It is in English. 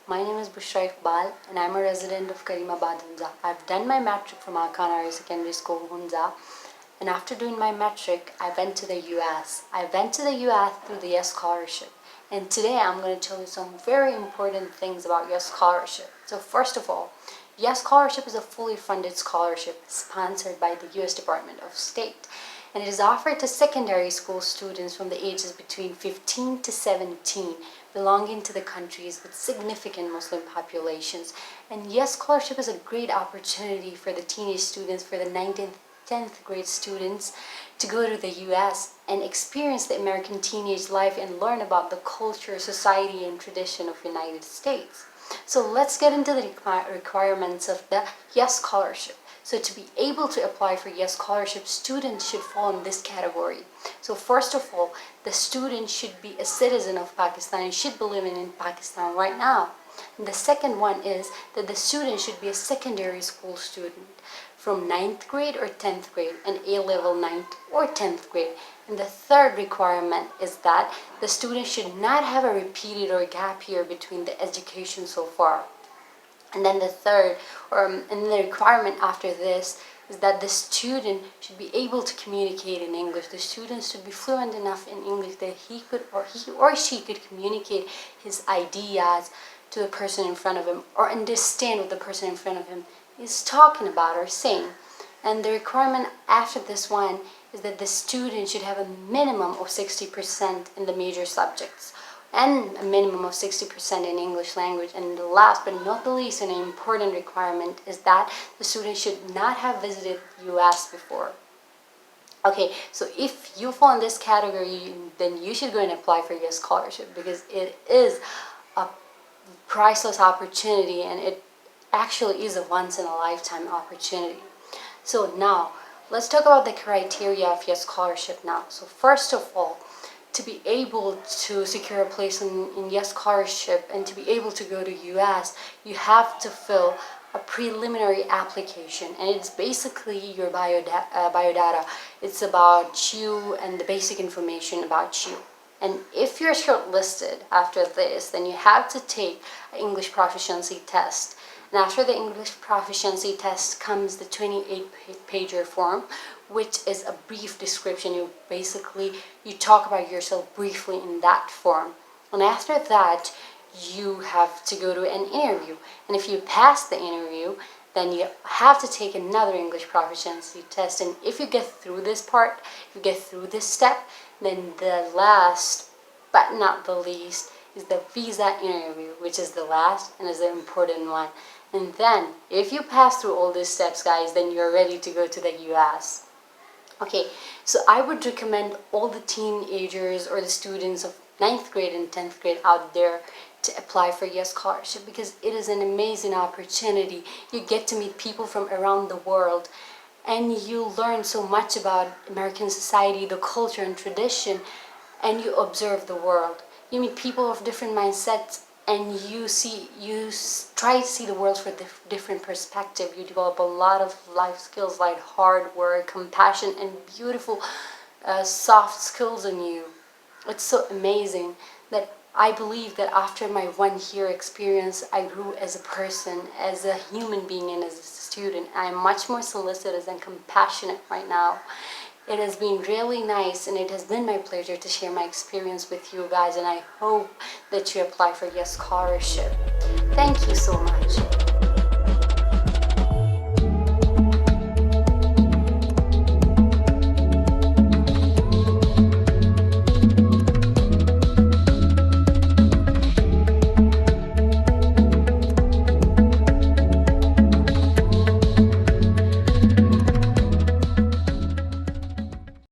My name is Bushra Iqbal and I'm a resident of Karimabad, Hunza. I've done my matric from Arkan Arya Secondary School, Hunza. And after doing my matric, I went to the US. I went to the US through the US Scholarship. And today I'm going to tell you some very important things about US Scholarship. So first of all, US Scholarship is a fully funded scholarship sponsored by the US Department of State. And it is offered to secondary school students from the ages between 15 to 17 belonging to the countries with significant Muslim populations. And yes, scholarship is a great opportunity for the teenage students, for the 9th and 10th grade students to go to the US and experience the American teenage life and learn about the culture, society, and tradition of United States. So let's get into the requirements of the yes scholarship. So to be able to apply for yes scholarship, students should fall in this category. So first of all, the student should be a citizen of Pakistan and should be living in Pakistan right now. And the second one is that the student should be a secondary school student from 9th grade or 10th grade and A-level 9th or 10th grade. And the third requirement is that the student should not have a repeated or gap year between the education so far. And then the requirement after this is that the student should be able to communicate in English. The student should be fluent enough in English that he or she could communicate his ideas to the person in front of him or understand what the person in front of him is talking about or saying. And the requirement after this one is that the student should have a minimum of 60% in the major subjects and a minimum of 60% in English language. And the last but not the least, an important requirement is that the student should not have visited US before. Okay, so if you fall in this category, then you should go and apply for your scholarship because it is a priceless opportunity and it actually is a once-in-a-lifetime opportunity. So now, let's talk about the criteria of your scholarship now. So first of all, to be able to secure a place in yes scholarship and to be able to go to US, you have to fill a preliminary application, and it's basically your biodata. It's about you and the basic information about you. And if you're shortlisted after this, then you have to take an English proficiency test. And after the English proficiency test comes the 28-pager form, which is a brief description. You talk about yourself briefly in that form. And after that, you have to go to an interview. And if you pass the interview, then you have to take another English proficiency test. And if you get through this part, if you get through this step, then the last but not the least is the visa interview, which is the last and is the important one. And then if you pass through all these steps, guys, then you're ready to go to the US. Okay, so I would recommend all the teenagers or the students of 9th grade and 10th grade out there to apply for yes scholarship because it is an amazing opportunity. You get to meet people from around the world and you learn so much about American society, the culture and tradition, and you observe the world. You meet people of different mindsets and you try to see the world from a different perspective. You develop a lot of life skills like hard work, compassion, and beautiful soft skills in you. It's so amazing that I believe that after my 1 year experience, I grew as a person, as a human being, and as a student. I'm much more solicitous and compassionate right now. It has been really nice and it has been my pleasure to share my experience with you guys, and I hope that you apply for your scholarship. Thank you so much.